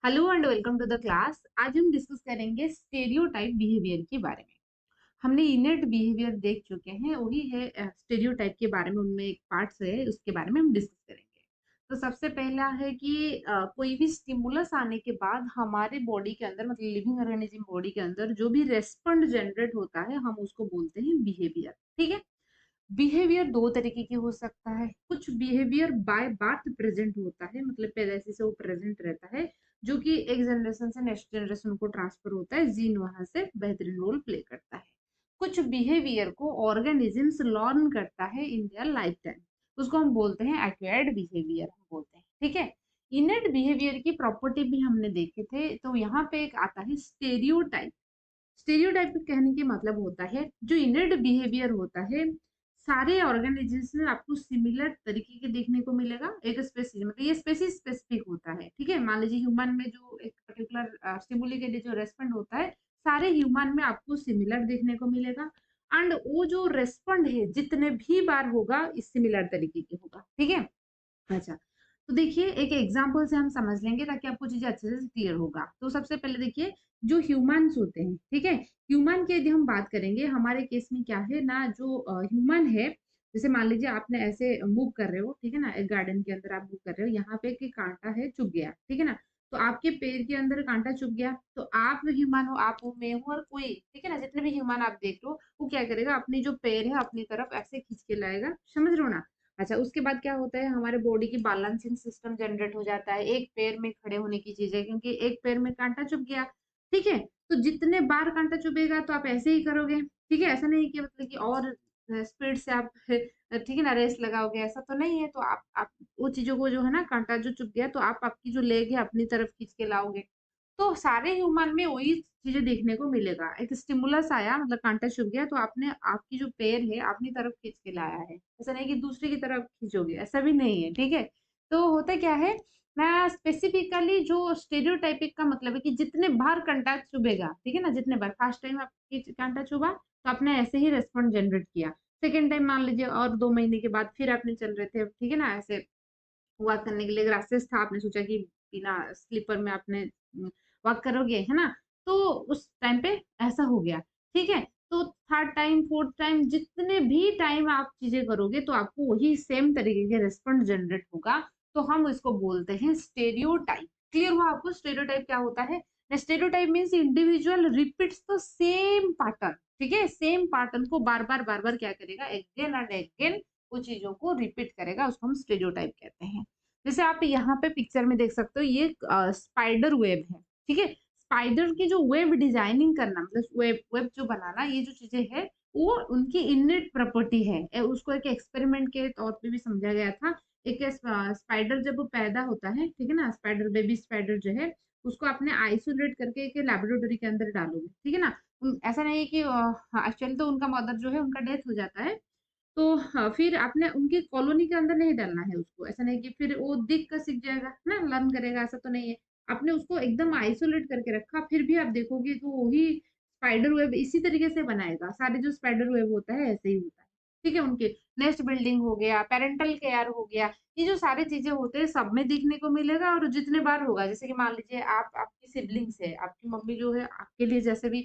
Hello and welcome to the class. आज हम discuss करेंगे स्टेरियोटाइप बिहेवियर के बारे में। हमने इनेट बिहेवियर देख चुके हैं, वही है स्टेरियोटाइप के बारे में। उनमें एक पार्ट्स है, उसके बारे में हम डिस्कस करेंगे। तो सबसे पहला है कि कोई भी स्टिमुलस आने के बाद हमारे बॉडी के अंदर, मतलब लिविंग ऑर्गेनिज्म बॉडी के अंदर जो भी रेस्पॉन्ड जनरेट होता है, हम उसको बोलते हैं बिहेवियर। ठीक है। बिहेवियर दो तरीके की हो सकता है। कुछ बिहेवियर बाय बर्थ प्रेजेंट होता है, मतलब पैदाइशी से वो प्रेजेंट रहता है, जो कि एक जनरेशन से नेक्स्ट जनरेशन को ट्रांसफर होता है। जीन वहां से बेहतरीन रोल प्ले करता है। कुछ बिहेवियर को ऑर्गेनिजम्स लर्न करता है इन देयर लाइफ टाइम, उसको हम बोलते हैं एक्वायर्ड बिहेवियर हम बोलते हैं। ठीक है। इनेट बिहेवियर की प्रॉपर्टी भी हमने देखे थे, तो यहाँ पे एक आता है स्टेरियोटाइप। स्टेरियोटाइप कहने के मतलब होता है जो इनेट बिहेवियर होता है, सारे ऑर्गेनिजम्स में आपको सिमिलर तरीके के देखने को मिलेगा। एक स्पेसिस, मतलब ये स्पेसिस स्पेसिफिक होता है। ठीक है। मान लीजिए ह्यूमन में जो एक पर्टिकुलर स्टिमुली के लिए जो रेस्पॉन्ड होता है, सारे ह्यूमन में आपको सिमिलर देखने को मिलेगा। एंड वो जो रेस्पॉन्ड है जितने भी बार होगा, इस सिमिलर तरीके के होगा। ठीक है। अच्छा, तो देखिए एक एग्जांपल से हम समझ लेंगे ताकि आपको चीजें अच्छे से क्लियर होगा। तो सबसे पहले देखिए, जो ह्यूमन्स होते हैं, ठीक है, ह्यूमन की यदि हम बात करेंगे, हमारे केस में क्या है ना, जो ह्यूमन है, जैसे मान लीजिए आपने ऐसे मूव कर रहे हो, ठीक है ना, एक गार्डन के अंदर आप मूव कर रहे हो, यहाँ पे एक कांटा है, चुभ गया, ठीक है ना, तो आपके पैर के अंदर कांटा चुभ गया, तो आप ह्यूमन हो, आप हो, मैं हूँ, और कोई, ठीक है ना, जितने भी ह्यूमन आप देख रहे हो, वो क्या करेगा, अपनी जो पैर है अपनी तरफ ऐसे खींच के लाएगा। समझ रहे हो ना। अच्छा, उसके बाद क्या होता है, हमारे बॉडी की बैलेंसिंग सिस्टम जनरेट हो जाता है, एक पैर में खड़े होने की चीज है, क्योंकि एक पैर में कांटा चुभ गया। ठीक है। तो जितने बार कांटा चुभेगा तो आप ऐसे ही करोगे। ठीक है। ऐसा नहीं कि मतलब कि और स्पीड से आप ठीक है ना रेस लगाओगे, ऐसा तो नहीं है। तो आप वो चीजों को, जो है ना, कांटा जो चुभ गया, तो आप आपकी जो लेग है अपनी तरफ खींच के लाओगे। तो सारे ह्यूमन में वही चीजें देखने को मिलेगा। एक स्टिमुलस आया, मतलब कांटा चुभ गया, तो आपने आपकी जो पैर है अपनी तरफ खींच के लाया है। ऐसा नहीं कि दूसरे की तरफ खींचोगे, ऐसा भी नहीं है। ठीक है। तो होता क्या है ना, स्पेसिफिकली जो स्टेरियोटाइपिक का मतलब है कि जितने बार कांटा चुभेगा, ठीक है ना, जितने बार फर्स्ट टाइम आपकी कांटा चुभा तो आपने ऐसे ही रेस्पॉन्ड जनरेट किया। सेकेंड टाइम मान लीजिए और 2 महीने के बाद फिर आपने चल रहे थे, ठीक है ना, ऐसे वॉक करने के लिए ग्रासेस था, आपने सोचा कि बिना स्लीपर में आपने वॉक करोगे, है ना, तो उस टाइम पे ऐसा हो गया। ठीक है। तो थर्ड टाइम, फोर्थ टाइम, जितने भी टाइम आप चीजें करोगे तो आपको वही सेम तरीके के रिस्पॉन्ड जनरेट होगा। तो हम इसको बोलते हैं स्टेरियोटाइप। क्लियर हुआ आपको स्टेरियोटाइप क्या होता है? Stereotype means individual repeats the same pattern. ठीक है। सेम पैटर्न को बार बार क्या करेगा, अगेन एंड अगेन वो चीजों को रिपीट करेगा, उसको हम स्टेरियोटाइप कहते हैं। जैसे आप यहाँ पे पिक्चर में देख सकते हो, ये स्पाइडर वेब है। ठीक है। स्पाइडर की जो वेब डिजाइनिंग करना, मतलब वेब वेब जो बनाना, ये जो चीजें है, वो उनकी इननेट प्रॉपर्टी है। उसको एक एक्सपेरिमेंट के तौर पे भी समझा गया था। एक स्पाइडर जब वो पैदा होता है, ठीक है ना, स्पाइडर बेबी स्पाइडर जो है, उसको आपने आइसोलेट करके एक लेबोरेटरी के अंदर डालोगे, ठीक है ना। ऐसा नहीं है कि एक्चुअली तो उनका मदर जो है उनका डेथ हो जाता है। तो हाँ, फिर आपने उनकी कॉलोनी के अंदर नहीं डालना है उसको। ऐसा नहीं कि फिर वो देख कर सीख जाएगा ना, लर्न करेगा, ऐसा तो नहीं है। आपने उसको एकदम आइसोलेट करके रखा, फिर भी आप देखोगे तो वही स्पाइडर वेब इसी तरीके से बनाएगा। सारे जो स्पाइडर वेब होता है ऐसे ही होता है। ठीक है। उनके नेस्ट बिल्डिंग हो गया, पेरेंटल केयर हो गया, ये जो सारी चीजें होते हैं सब में देखने को मिलेगा। और जितने बार होगा, जैसे कि मान लीजिए आप, आपकी सिबलिंग्स है, आपकी मम्मी जो है आपके लिए जैसे भी,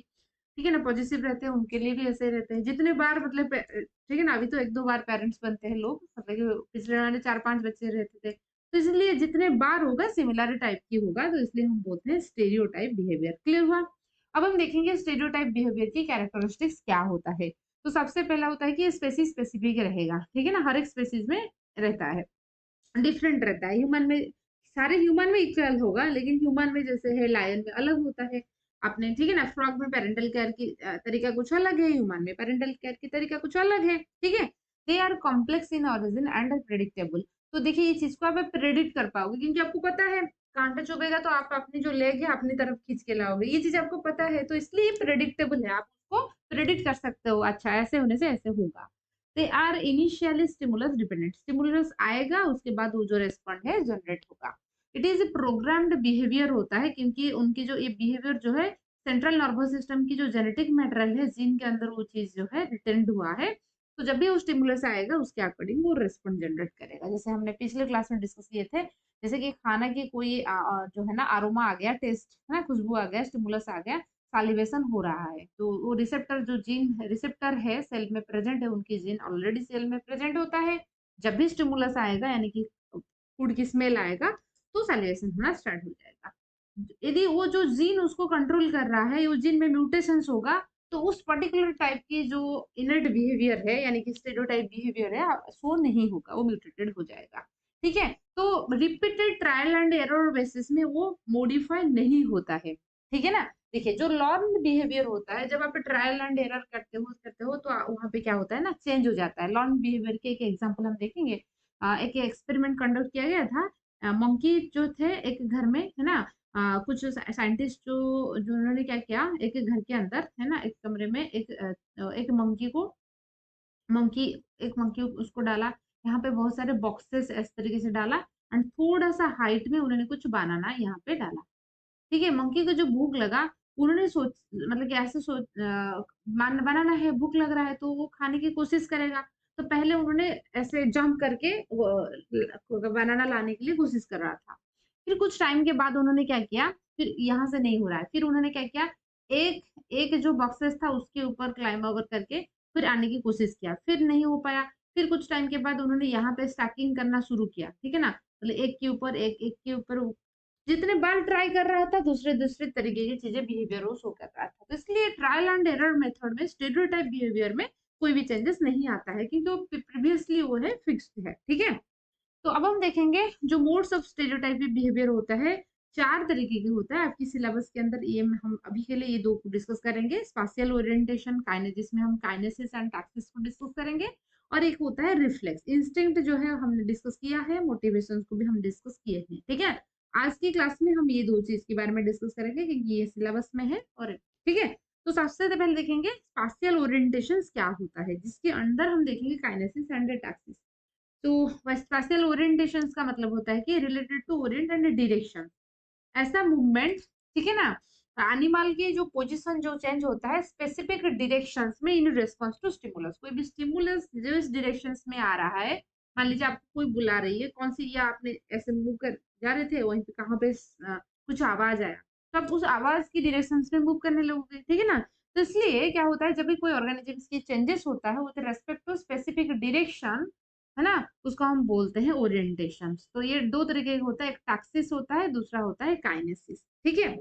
ठीक है ना, पॉजिटिव रहते हैं, उनके लिए भी ऐसे रहते हैं। जितने बार मतलब ठीक है ना, अभी तो 1-2 बार पेरेंट्स बनते हैं लोग, मतलब कि पिछले वाले 4-5 बच्चे रहते थे। तो इसलिए जितने बार होगा सिमिलर टाइप की होगा, तो इसलिए हम बोलते हैं स्टेरियोटाइप बिहेवियर। क्लियर हुआ? अब हम देखेंगे स्टेरियोटाइप बिहेवियर की कैरेक्टरिस्टिक्स क्या होता है। तो सबसे पहला होता है कि स्पेसीज स्पेसिफिक रहेगा, ठीक है ना, हर एक स्पेसीज में रहता है, डिफरेंट रहता है। ह्यूमन में, सारे ह्यूमन में इक्वल होगा, लेकिन ह्यूमन में जैसे है, लायन में अलग होता है। आपने, ठीक है ना, फ्रॉग में पेरेंटल केयर की तरीका कुछ अलग है, ह्यूमन में पेरेंटल केयर की तरीका कुछ अलग है। ठीक है। They are complex in origin and predictable. तो देखिए ये चीज को आप प्रेडिक्ट कर पाओगे, क्योंकि आपको पता है कांटा चुभेगा तो आप अपनी जो लेग है अपनी तरफ खींच के लाओगे, ये चीज आपको पता है, तो इसलिए प्रेडिक्टेबल है। आप उसको प्रेडिक्ट कर सकते हो, अच्छा ऐसे होने से ऐसे होगा। They are initially stimulus dependent. Stimulus आएगा, उसके बाद वो जो रेस्पॉन्ड है जनरेट होगा। It is a programmed behaviour होता है, क्योंकि उनकी जो ये बिहेवियर जो है, सेंट्रल नर्वस सिस्टम की जो जेनेटिक मटेरियल है, जीन के अंदर वो चीज जो है रिटेंड हुआ है। तो जब भी वो स्टिमुलस आएगा उसके अकॉर्डिंग वो रेस्पॉन्ड जनरेट करेगा। जैसे हमने पिछले क्लास में डिस्कस किए थे, जैसे कि खाना की कोई जो है ना अरोमा आ गया, टेस्ट है ना, खुशबू आ गया, स्टिमुलस आ गया, सालिवेशन हो रहा है, तो वो रिसेप्टर जो जीन रिसेप्टर है सेल में प्रेजेंट है, उनकी जीन ऑलरेडी सेल में प्रेजेंट होता है। जब भी स्टिमुलस आएगा यानी कि फूड की स्मेल आएगा तो सैलिवेशन होना स्टार्ट हो जाएगा। यदि वो जो जीन उसको कंट्रोल कर रहा है, उस जीन में म्यूटेशंस होगा, तो उस पर्टिकुलर टाइप की जो इनर्ट बिहेवियर है यानी कि स्टेरियोटाइप बिहेवियर है शो नहीं होगा, वो म्यूटेटेड हो जाएगा। ठीक है? तो repeated trial and error basis में वो मॉडिफाई नहीं होता है। ठीक है ना? देखिए जो लर्न्ड बिहेवियर होता है, जब आप ट्रायल एंड एरर करते हो तो वहाँ पे क्या होता है ना, चेंज हो जाता है। लर्न्ड बिहेवियर के एक एग्जांपल हम देखेंगे। एक एक्सपेरिमेंट कंडक्ट किया गया था। मंकी जो थे एक घर में, है ना? कुछ साइंटिस्ट जो उन्होंने क्या किया, एक घर के अंदर, है ना? एक कमरे में एक मंकी एक मंकी उसको डाला। यहाँ पे बहुत सारे बॉक्सेस इस तरीके से डाला एंड थोड़ा-सा हाइट में उन्होंने कुछ बनाना यहाँ पे डाला। ठीक है, मंकी को जो भूख लगा, उन्होंने मतलब कि ऐसे बनाना है, भूख लग रहा है तो वो खाने की कोशिश करेगा। तो पहले उन्होंने ऐसे जंप करके बनाना लाने के लिए कोशिश कर रहा था। फिर कुछ टाइम के बाद उन्होंने क्या किया, फिर यहाँ से नहीं हो रहा है, फिर उन्होंने क्या किया, एक एक जो बॉक्सेस था उसके ऊपर क्लाइंब ओवर करके फिर आने की कोशिश किया, फिर नहीं हो पाया। फिर कुछ टाइम के बाद उन्होंने यहाँ पे स्टैकिंग करना शुरू किया, ठीक है ना? मतलब एक के ऊपर एक, एक के ऊपर जितने बार ट्राई कर रहा था दूसरे-दूसरे तरीके की चीज़ें बिहेवियर वो शो कर रहा था। तो इसलिए ट्रायल एंड एरर मेथड में स्टेरियोटाइप बिहेवियर में कोई भी चेंजेस नहीं आता है क्योंकि वो प्रीवियसली वो है फिक्स्ड है, ठीक है? तो अब हम देखेंगे जो मोड्स ऑफ स्टेरियोटाइपिक बिहेवियर होता है, 4 तरीके के होता है। आपकी सिलेबस के अंदर ये हम अभी के लिए ये 2 को डिस्कस करेंगे। स्पाशियल ओरिएंटेशन जिसमें हम काइनेसिस एंड टैक्सिस को डिस्कस करेंगे और एक होता है रिफ्लेक्स। इंस्टिंक्ट जो है हमने डिस्कस किया है, मोटिवेशंस को भी हम डिस्कस किए हैं, ठीक है? आज की क्लास में हम ये 2 चीज़ के बारे में डिस्कस करेंगे क्योंकि ये सिलेबस में है और ठीक है? तो सबसे पहले देखेंगे स्पाशियल ओरिएंटेशंस क्या होता है, जिसके अंदर हम देखेंगे काइनेसिस एंड टैक्सिस। तो स्पेशल ओरिएंटेशंस का मतलब होता है कि related to orient and direction, ऐसा मूवमेंट, ठीक है ना? एनिमल की जो पोजीशन जो चेंज होता है स्पेसिफिक डायरेक्शंस में इन रिस्पांस टू स्टिमुलस। कोई भी स्टिमुलस जो इस डायरेक्शंस में आ रहा है, मान लीजिए आपको कोई बुला रही है, कौन सी, या आपने ऐसे मूव कर जा रहे थे, वहीं पे कहाँ पे कुछ आवाज आया, तो आप उस आवाज की डायरेक्शंस में मूव करने लगोगे, ठीक है ना? तो इसलिए क्या होता है, जब भी कोई ऑर्गेनिजम्स की चेंजेस होता है with respect to specific direction, है ना? उसको हम बोलते हैं ओरिएंटेशन। तो ये 2 तरीके का होता है, एक टैक्सिस होता है, दूसरा होता है काइनेसिस, ठीक है?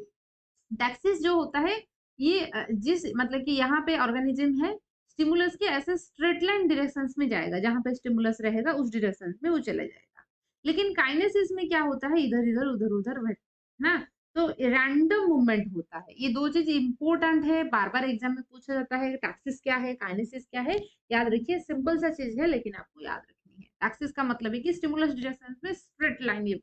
टैक्सिस जो होता है ये जिस मतलब कि यहाँ पे ऑर्गेनिज्म है, स्टिमुलस के ऐसे स्ट्रेट लाइन डायरेक्शंस में जाएगा, जहाँ पे स्टिमुलस रहेगा उस डायरेक्शन में वो चला जाएगा। लेकिन काइनेसिस में क्या होता है, इधर-इधर, उधर-उधर ना? तो रैंडम मूवमेंट होता है। ये 2 चीज़ इम्पोर्टेंट है, बार-बार एग्ज़ाम में पूछा जाता है, टैक्सिस क्या है, काइनेसिस क्या है? याद रखिए, सिंपल सा चीज़ है लेकिन आपको याद रखनी है। टैक्सिस का मतलब है कि स्टिमुलस डायरेक्शन में स्ट्रेट लाइन ये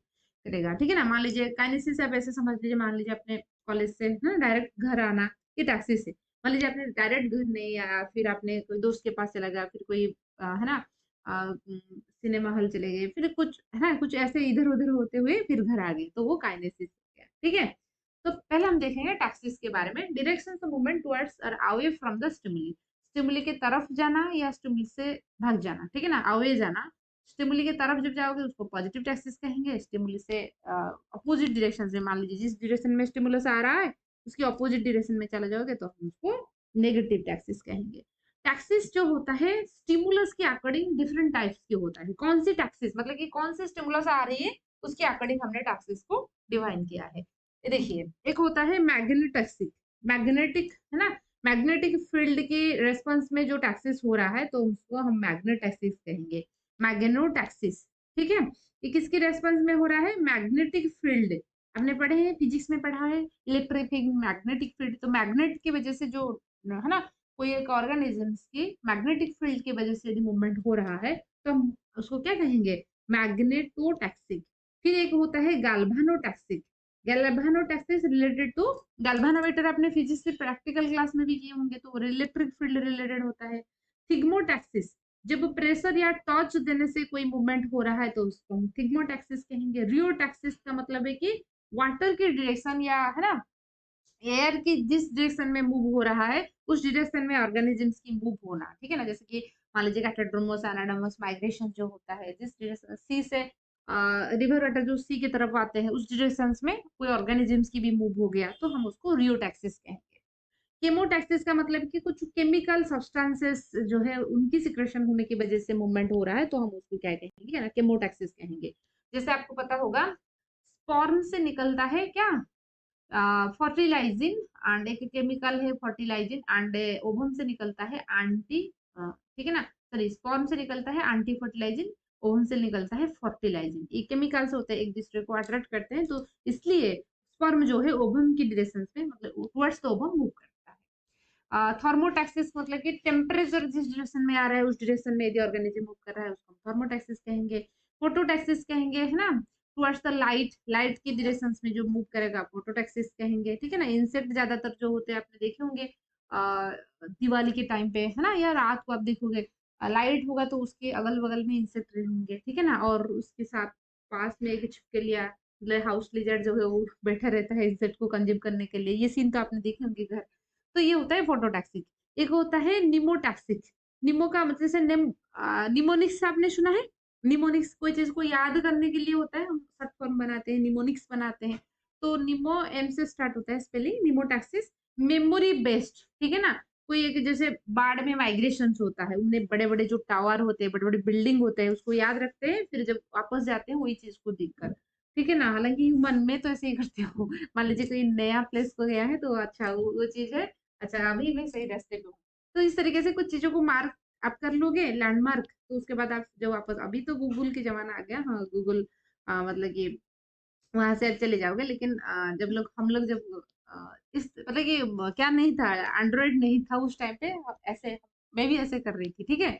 करेगा, ठीक है ना? मान लीजिए काइनेसिस आप ऐसे समझ लीजिए, मान लीजिए अपने कॉलेज से ना डायरेक्ट घर आना, ये टैक्सी से। मान लीजिए आपने डायरेक्ट घर नहीं आया, फिर आपने कोई दोस्त के पास चला गया, फिर कोई है ना, सिनेमा हॉल चले गए, फिर कुछ है ना, कुछ ऐसे इधर-उधर होते हुए फिर घर आ गए, तो वो काइनेसिस हो गया, ठीक है? तो पहले हम देखेंगे टैक्सिस के बारे में। डायरेक्शंस ऑफ मूवमेंट टुवर्ड्स और away from the stimuli. Stimuli की तरफ जाना या स्टिमुली से भाग जाना, ठीक है ना? अवे जाना। स्टिमुली की तरफ जब जाओगे उसको पॉजिटिव टैक्सिस कहेंगे। स्टिमुली से अपोजिट डायरेक्शन में, मान लीजिए जिस डायरेक्शन में स्टिमुलस आ रहा है उसकी अपोजिट डायरेक्शन में चला जाओगे तो हम उसको नेगेटिव टैक्सिस कहेंगे। टैक्सिस जो होता है स्टिमुलस के अकॉर्डिंग डिफरेंट टाइप्स के होता है। कौन सी टैक्सिस मतलब कि कौन सी स्टिमुलस आ रही है उसके अकॉर्डिंग हमने टैक्सिस को डिवाइन किया है। ये देखिए, एक होता है मैग्नेटैक्सिस, मैग्नेटिक, है ना? मैग्नेटिक फील्ड के रेस्पॉन्स में जो टैक्सिस हो रहा है तो उसको हम मैग्नेटैक्सिस कहेंगे। मैग्नेटोटैक्सिस, ठीक है? ये किसके रेस्पॉन्स में हो रहा है? Magnetic field. आपने पढ़े हैं, फिजिक्स में पढ़ा है, इलेक्ट्रिक मैग्नेटिक फील्ड। तो मैग्नेट की वजह से जो है ना, कोई एक ऑर्गेनिजम्स की मैग्नेटिक फील्ड की वजह से यदि मूवमेंट हो रहा है तो हम उसको क्या कहेंगे? मैग्नेटोटैक्सिक। फिर एक होता है गैल्वेनोटैक्सिक। गैल्वेनोटैक्सिस रिलेटेड टू गैल्वेनोमीटर, आपने फिजिक्स से प्रैक्टिकल क्लास में भी किए होंगे, तो इलेक्ट्रिक फील्ड रिलेटेड होता है। थिग्मोटैक्सिस, जब प्रेशर या टॉर्च देने से कोई मूवमेंट हो रहा है तो उसको हम थिग्मोटैक्सिस कहेंगे। रियोटैक्सिस का मतलब है कि वाटर की डायरेक्शन या है ना, एयर की जिस डायरेक्शन में मूव हो रहा है उस डायरेक्शन में ऑर्गेनिजम्स की मूव होना, ठीक है ना? जैसे कि मान लीजिए कैटाड्रोमस एनाडोमस माइग्रेशन जो होता है जिस डायरेक्शन सी से रिवर वाटर जो सी की तरफ आते हैं उस डायरेक्शंस में कोई ऑर्गेनिजम्स की भी मूव हो गया तो हम उसको रियोटैक्सिस कहेंगे। केमोटैक्सिस का मतलब कि कुछ केमिकल सब्सटेंसेस जो है उनकी सिक्रेशन होने की वजह से मूवमेंट हो रहा है तो हम उसको क्या कहेंगे ना, केमोटैक्सिस कहेंगे। जैसे आपको पता होगा स्पर्म से निकलता है क्या, फर्टिलाइजिन, एंड एक केमिकल है फर्टिलाइजिन, एंड ओवम से निकलता है एंटी, ठीक है ना, सॉरी स्पर्म से निकलता है एंटी फर्टिलाइजिन, ओवम से निकलता है फर्टिलाइजिन। ये केमिकल्स होते हैं एक दूसरे को अट्रैक्ट करते हैं तो इसलिए स्पर्म जो है ओवम की डायरेक्शन में मतलब टुवर्ड्स द ओवम मूव करता है। थर्मोटैक्सिस मतलब कि टेम्परेचर जिस डायरेक्शन में आ रहा है उस डायरेक्शन में यदि ऑर्गेनिज्म मूव कर रहा है उसको हम थर्मोटैक्सिस कहेंगे। फोटोटैक्सिस कहेंगे, है ना, टुवर्ड्स द लाइट, लाइट की डायरेक्शंस में जो मूव करेगा फोटोटैक्सिस कहेंगे, ठीक है ना। इंसेक्ट ज्यादातर जो होते हैं आपने देखे होंगे दिवाली के टाइम पे, है ना, या रात को आप देखोगे लाइट होगा तो उसके अगल बगल में इंसेक्ट होंगे, ठीक है ना, और उसके साथ पास में एक छिपकलिया मतलब हाउस लिजर्ड जो है वो बैठा रहता है इंसेक्ट को कंज्यूम करने के लिए। ये सीन तो आपने देखे होंगे घर। तो ये होता है फोटोटैक्सिक। एक होता है निमोटैक्सिक। निमो का मतलब जैसे निमोनिक्स आपने सुना है। निमोनिक्स कोई चीज को याद करने के लिए होता है, हम शॉर्ट फॉर्म बनाते हैं, निमोनिक्स बनाते हैं। तो निमो एम से स्टार्ट होता है स्पेलिंग। निमोटैक्सिस मेमोरी बेस्ड, ठीक है ना। कोई एक जैसे बाढ़ में माइग्रेशन होता है, उनमें बड़े बड़े जो टावर होते हैं, बड़े बड़े बिल्डिंग होते हैं, उसको याद रखते हैं, फिर जब वापस जाते हैं वही चीज को देखकर, ठीक है ना। हालांकि ह्यूमन में तो ऐसे ही करते हो। मान लीजिए कोई नया प्लेस को गया है तो अच्छा वो चीज है, अच्छा अभी मैं सही रास्ते पे हूँ। तो इस तरीके से कुछ चीजों को मार्क आप कर लोगे लैंडमार्क, तो उसके बाद आप जब वापस, अभी तो गूगल के जमाना आ गया, हाँ गूगल मतलब कि वहां से आप चले जाओगे, लेकिन जब लोग हम लोग जब इस मतलब कि क्या नहीं था, एंड्रॉइड नहीं था उस टाइम पे, ऐसे मैं भी ऐसे कर रही थी, ठीक है।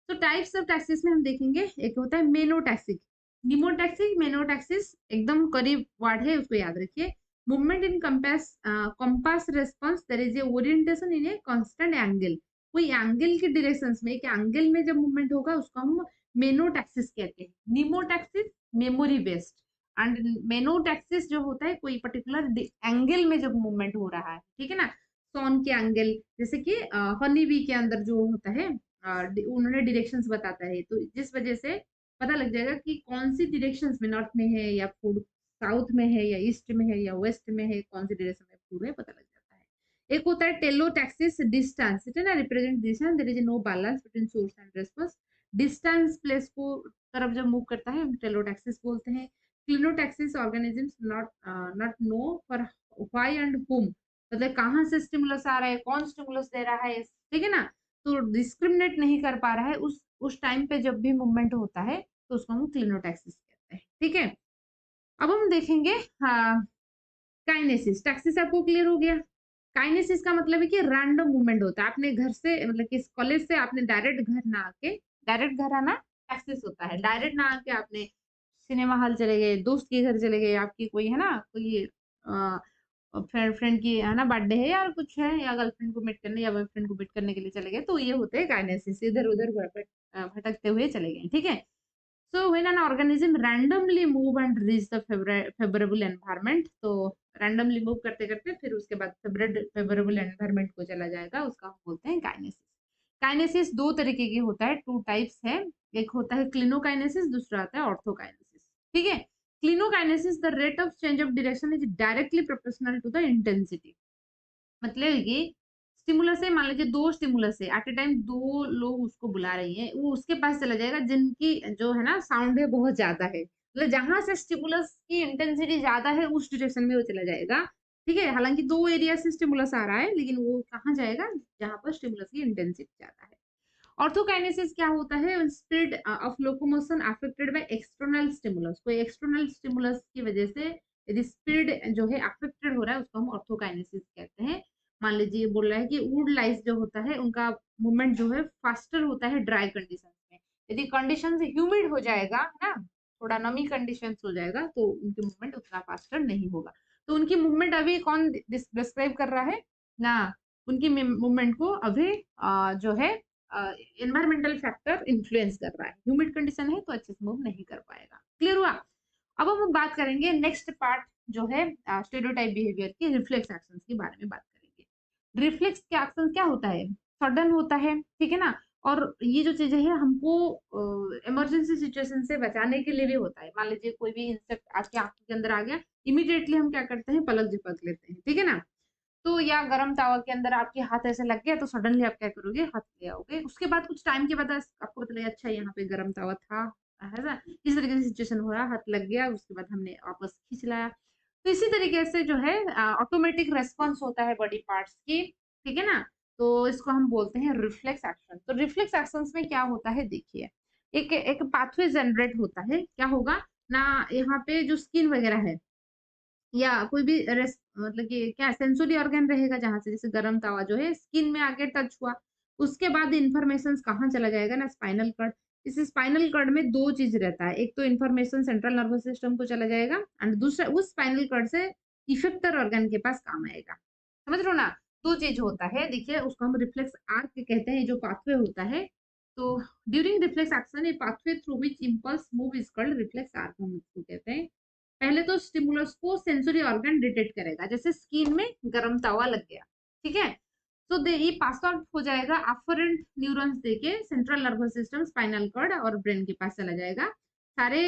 तो टाइप्स ऑफ टैक्सेस में हम देखेंगे, एक होता है मेनोटैक्सिक, निमोटैक्सिक, मेनोटैक्सिस एकदम करीब वर्ड है, उसको याद रखिए। Movement in compass response, there is a orientation in a constant angle. कोई एंगल के डायरेक्शंस में, एक एंगल में जब मूवमेंट होगा उसको हम मेनोटैक्सिस कहते हैं। निमोटैक्सिस मेमोरी बेस्ड, एंड मेनोटैक्सिस जो होता है कोई पर्टिकुलर एंगल में जब मूवमेंट हो रहा है, ठीक है ना। सोन के एंगल, जैसे कि हनी बी के अंदर जो होता है उन्होंने डायरेक्शंस बताता है, तो जिस वजह से पता लग जाएगा कि कौन सी डायरेक्शंस में, नॉर्थ में है या फूड साउथ में है या ईस्ट में है या वेस्ट में है, कौन सी डायरेक्शन में फूड है पता लग जाता है। एक होता है टेलोटैक्सिस डिस्टेंस, ठीक है ना, represent distance, there is no balance between source and response. Distance place को तरफ जब मूव करता है हम टेलोटैक्सिस बोलते हैं। Klinotaxis organisms not know for why and whom, मतलब कहाँ से स्टिमुलस आ रहा है, कौन स्टिमुलस दे रहा है, ठीक है ना। तो डिस्क्रिमिनेट नहीं कर पा रहा है उस टाइम पे जब भी मूवमेंट होता है तो उसको हम क्लिनोटैक्सिस कहते हैं, ठीक है। अब हम देखेंगे काइनेसिस। टैक्सिस आपको क्लियर हो गया। काइनेसिस का मतलब है कि रैंडम मूवमेंट होता है, आपने घर से मतलब कि कॉलेज से आपने डायरेक्ट घर ना आके, डायरेक्ट घर आना टैक्सिस होता है। डायरेक्ट ना आके आपने सिनेमा हॉल चले गए, दोस्त के घर चले गए, आपकी कोई है ना, कोई फ्रेंड फ्रेंड की है ना बर्थडे है या कुछ है, या गर्लफ्रेंड को मीट करने या बॉयफ्रेंड को मीट करने के लिए चले गए, तो ये होते हैं काइनेसिस, इधर उधर भटकते हुए चले गए, ठीक है। So when an organism randomly move and reach the favorable environment, तो randomly move करते करते फिर उसके बाद favorable environment को चला जाएगा, उसका हम बोलते हैं काइनेसिस। काइनेसिस दो तरीके के होता है, टू टाइप्स है। एक होता है क्लिनोकाइनेसिस, दूसरा आता है ऑर्थोकाइनेसिस, ठीक है। Klinokinesis, the rate of change of direction is directly proportional to the intensity. मतलब ये स्टिमुलस है, मान लीजिए दो स्टिमुलस है एट ए टाइम, दो लोग उसको बुला रही हैं, वो उसके पास चला जाएगा जिनकी जो है ना साउंड है बहुत ज्यादा है, मतलब जहां से स्टिमुलस की इंटेंसिटी ज्यादा है उस डायरेक्शन में वो चला जाएगा, ठीक है। हालांकि दो एरिया से स्टिमुलस आ रहा है लेकिन वो कहाँ जाएगा, जहां पर स्टिमुलस की इंटेंसिटी ज्यादा है। ऑर्थोकाइनेसिस क्या होता है, speed of locomotion affected by external stimulus, कोई एक्सटर्नल स्टिमुलस की वजह से यदि स्पीड जो है अफेक्टेड हो रहा है उसको हम ऑर्थोकाइनेसिस कहते हैं। मान लीजिए बोल रहा है कि वुड लाइस जो होता है उनका मूवमेंट जो है फास्टर होता है ड्राई कंडीशन में। यदि कंडीशन ह्यूमिड हो जाएगा ना, थोड़ा नमी कंडीशन हो जाएगा तो उनकी मूवमेंट उतना फास्टर नहीं होगा। तो उनकी मूवमेंट अभी कौन डिस्क्राइब कर रहा है ना, उनकी मूवमेंट को अभी जो है एनवायरमेंटल फैक्टर इन्फ्लुएंस कर रहा है, ह्यूमिड कंडीशन है तो अच्छे से मूव नहीं कर पाएगा। क्लियर हुआ। अब हम बात करेंगे नेक्स्ट पार्ट जो है स्टेरियोटाइप बिहेवियर की, रिफ्लेक्स एक्शंस के बारे में बात करेंगे। रिफ्लेक्स के एक्शन क्या होता है, सडन होता है, ठीक है ना, और ये जो चीजें हैं हमको इमरजेंसी सिचुएशन से बचाने के लिए भी होता है। मान लीजिए कोई भी इंसेक्ट आपकी आंख के अंदर आ गया, इमीडिएटली हम क्या करते हैं, पलक झपक लेते हैं, ठीक है ना। तो या गरम तावा के अंदर आपके हाथ ऐसे लग गया तो सडनली आप क्या करोगे, हाथ ले आओगे, उसके बाद कुछ टाइम के बाद आपको पता लगा अच्छा यहाँ पे गरम तावा था, है ना। इस तरीके से सिचुएशन हो रहा, हाथ लग गया, उसके बाद हमने वापस खींच लाया। तो इसी तरीके से जो है ऑटोमेटिक रेस्पॉन्स होता है बॉडी पार्ट्स की, ठीक है ना। तो इसको हम बोलते हैं रिफ्लेक्स एक्शन। तो रिफ्लेक्स एक्शंस में क्या होता है, देखिए एक एक पाथवे जनरेट होता है, क्या होगा ना, यहाँ पे जो स्किन वगैरह है या कोई भी मतलब कि क्या सेंसरी ऑर्गन रहेगा जहां से, जैसे गरम तावा जो है स्किन में आके टच हुआ, उसके बाद इन्फॉर्मेशन कहाँ चला जाएगा ना, स्पाइनल कर्ड। इस स्पाइनल कर्ड में दो चीज रहता है, एक तो इन्फॉर्मेशन सेंट्रल नर्वस सिस्टम को चला जाएगा एंड दूसरा उस स्पाइनल कर्ड से इफेक्टर ऑर्गन के पास काम आएगा। समझ रहे हो ना, दो चीज होता है, देखिए उसको हम रिफ्लेक्स आर्क कहते हैं, जो पाथवे होता है। तो during reflex action A pathway through which impulse move is called reflex arc, हम इसको कहते हैं। पहले तो स्टिमुलस को सेंसरी ऑर्गन डिटेक्ट करेगा, जैसे स्किन में गरम तावा लग गया, ठीक है। तो दे ये पास आउट हो जाएगा अफरेंट न्यूरॉन्स देके central nervous system, spinal cord और ब्रेन के पास चला जाएगा। सारे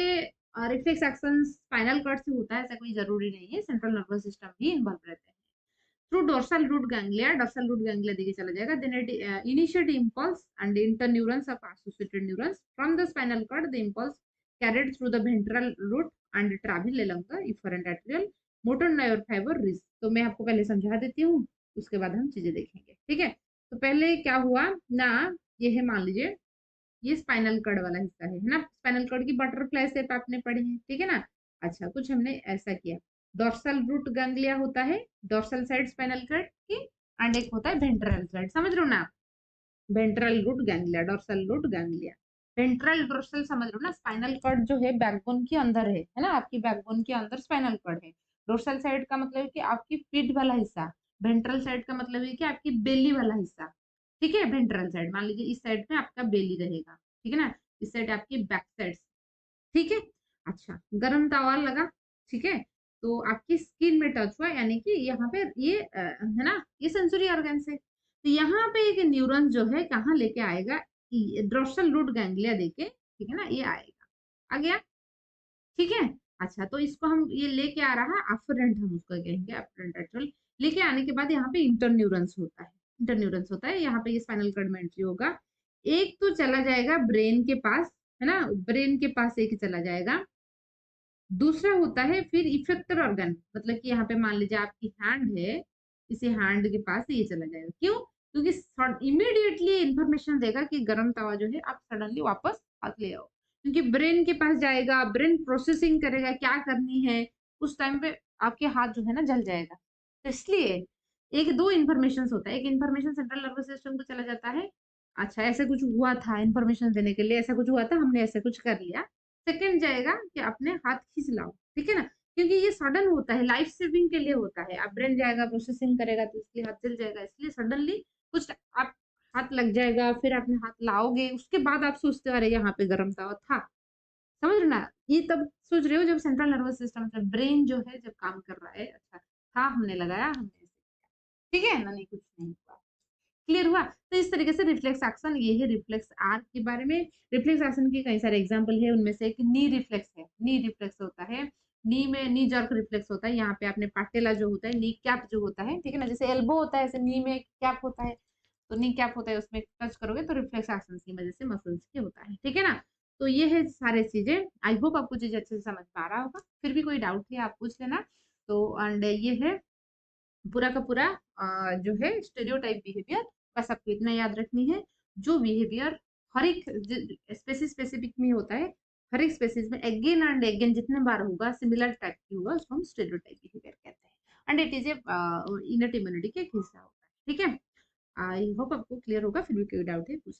रिफ्लेक्स एक्शन स्पाइनल कॉर्ड से होता है ऐसा कोई जरूरी नहीं है, सेंट्रल नर्वस सिस्टम भी इन्वॉल्व रहते हैं। थ्रू डोर्सल रूट गैंग्लिया देके चला जाएगा, then it initiate impulse and interneurons of associated neurons from the spinal cord, the impulse carried through the ventral root and travel along the efferent atrial motor nerve fiber ridge। तो मैं आपको पहले समझा देती हूँ, उसके बाद हम चीजें देखेंगे, ठीक है। तो पहले क्या हुआ ना, ये है मान लीजिए ये स्पाइनल कॉर्ड वाला हिस्सा है ना, स्पाइनल कॉर्ड की बटरफ्लाई शेप आपने पढ़ी है, ठीक है ना। अच्छा, कुछ हमने ऐसा किया, डॉर्सल रूट गैंग्लिया होता है, डॉर्सल साइड स्पाइनल कॉर्ड की, एंड एक होता है वेंट्रल साइड, समझ रहे हो ना, ventral root ganglia, dorsal root ganglia. Ventral dorsal समझ लो ना, स्पाइनल कॉर्ड जो है बैकबोन के अंदर है ना, आपकी बैकबोन के अंदर स्पाइनल कॉर्ड है। डोर्सल साइड का मतलब है कि आपकी पीठ वाला हिस्सा, वेंट्रल साइड का मतलब है कि आपकी बेली वाला हिस्सा, ठीक है। वेंट्रल साइड मान लीजिए इस साइड में आपका बेली रहेगा, ठीक है ना, इस साइड आपकी बैक साइड, ठीक है। अच्छा, गरम तावा लगा, ठीक है, तो आपकी स्किन में टच हुआ, यानी कि यहाँ पे ये है ना, ये सेंसरी ऑर्गन से, तो यहाँ पे एक न्यूरॉन जो है कहाँ लेके आएगा, डोर्सल रूट गैंग्लिया देके, ठीक है ना, ये आएगा, आ गया, ठीक है। अच्छा, तो इसको हम ये लेके आ रहा अफरेंट, हम उसको कहेंगे अफरेंट एट्रल। लेके आने के बाद यहाँ पे इंटरन्यूरंस होता है, इंटरन्यूरंस होता है, यहाँ पे ये स्पाइनल कॉर्ड में एंट्री होगा। एक तो चला जाएगा ब्रेन के पास, है ना, ब्रेन के पास एक चला जाएगा। दूसरा होता है फिर इफेक्टर ऑर्गन, मतलब कि यहाँ पे मान लीजिए आपकी हैंड है, इसी हैंड के पास ये चला जाएगा, क्यों, क्योंकि इमीडिएटली इंफॉर्मेशन देगा कि गरम तवा जो है आप सडनली वापस हाथ ले आओ, क्योंकि ब्रेन के पास जाएगा, ब्रेन प्रोसेसिंग करेगा क्या करनी है, उस टाइम पे आपके हाथ जो है ना जल जाएगा। तो इसलिए एक दो इन्फॉर्मेशन होता है, एक इन्फॉर्मेशन सेंट्रल नर्वस सिस्टम को चला जाता है, अच्छा ऐसे कुछ हुआ था, इन्फॉर्मेशन देने के लिए ऐसा कुछ हुआ था, हमने ऐसा कुछ कर लिया। सेकंड जाएगा कि अपने हाथ खींच लाओ, ठीक है ना, क्योंकि ये सडन होता है, लाइफ सेविंग के लिए होता है। अब ब्रेन जाएगा प्रोसेसिंग करेगा तो इसलिए हाथ जल जाएगा, इसलिए सडनली कुछ आप हाथ लग जाएगा, फिर अपने हाथ लाओगे, उसके बाद आप सोचते हो अरे यहाँ पे गर्म तावा था, समझ रहे ना। ये तब सोच रहे हो जब सेंट्रल नर्वस सिस्टम से ब्रेन जो है जब काम कर रहा है, अच्छा था, हमने लगाया, हमने ऐसे किया, ठीक है ना, नहीं कुछ नहीं हुआ, क्लियर हुआ। तो इस तरीके से रिफ्लेक्स एक्शन, ये है रिफ्लेक्स आर्क के बारे में। रिफ्लेक्स एक्शन के कई सारे एग्जांपल है, उनमें से एक नी रिफ्लेक्स है, नी रिफ्लेक्स होता है, नी में नी जर्क रिफ्लेक्स होता है, यहाँ पे आपने पाटेला जो होता है, नी कैप जो होता है, ठीक है ना, जैसे एल्बो होता है ऐसे नी में कैप होता है, तो नी कैप होता है, उसमें टच करोगे तो रिफ्लेक्स एक्शन की वजह से मसल्स के होता है, ठीक है ना। तो ये है सारे चीजें, आई होप आपको चीजें अच्छे से समझ में आ रहा होगा, फिर भी कोई डाउट है आप पूछ लेना। तो एंड ये है पूरा का पूरा जो है स्टेरियोटाइप बिहेवियर, बस आपको इतना याद रखनी है, जो बिहेवियर हर एक स्पेसिस स्पेसिफिक में होता है, हर एक स्पेसिस में अगेन एंड अगेन जितने बार होगा सिमिलर टाइप की होगा, उसको हम स्टेरियोटाइप बिहेवियर कहते हैं, and it is A इनट immunity का एक हिस्सा होता है, ठीक है। आई होप आपको क्लियर होगा, फिर भी कोई डाउट है पूछ